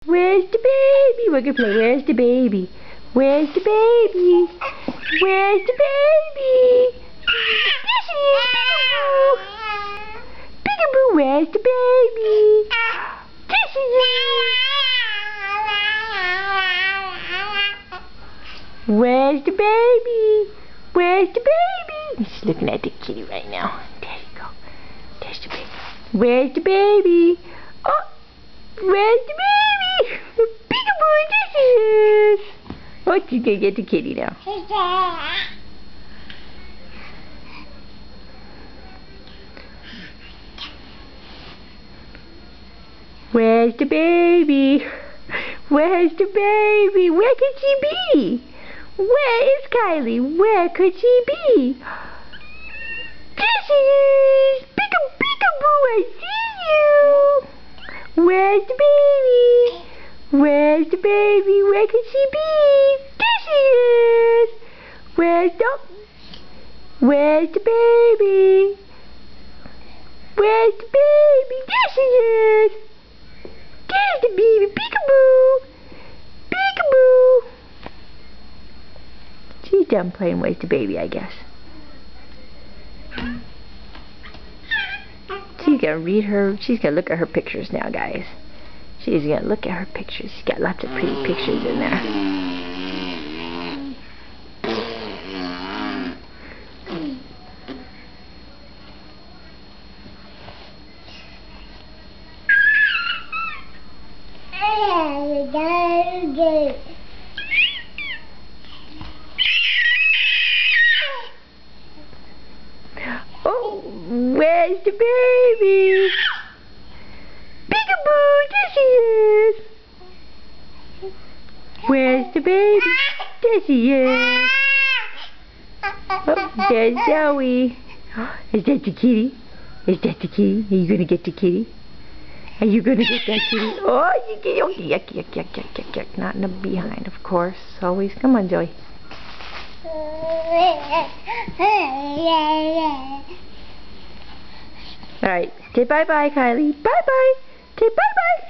Where's the baby? We're gonna play Where's the Baby? Where's the baby? Where's the baby? There she is, Peekaboo! Peekaboo, where's the baby? There she is! Where's the baby? Where's the baby? She's looking at the kitty right now. There you go. There's the baby. Where's the baby? Oh! Where's the baby? Peekaboo, there she is! Oh, she's gonna get the kitty now. Where's the baby? Where's the baby? Where could she be? Where is Kylie? Where could she be? There she is! Peekaboo, peekaboo, I see you! Where's the baby? Where's the baby? Where could she be? There she is! Where's the baby? Where's the baby? There she is! There's the baby, peekaboo! Peekaboo! She's done playing Where's the Baby, I guess. She's gonna read her, she's gonna look at her pictures now, guys. She's gonna look at her pictures. She's got lots of pretty pictures in there. Oh, where's the baby? Peekaboo, there she is. Where's the baby? There she is. Oh, there's Zoe. Is that the kitty? Is that the kitty? Are you gonna get the kitty? Are you gonna get that kitty? Oh, you get yuck, yuck, yuck, yuck, yuck, yuck. Not in the behind, of course. Always. Come on, Zoe. Alright, say bye-bye, Kylie. Bye-bye. Say bye-bye.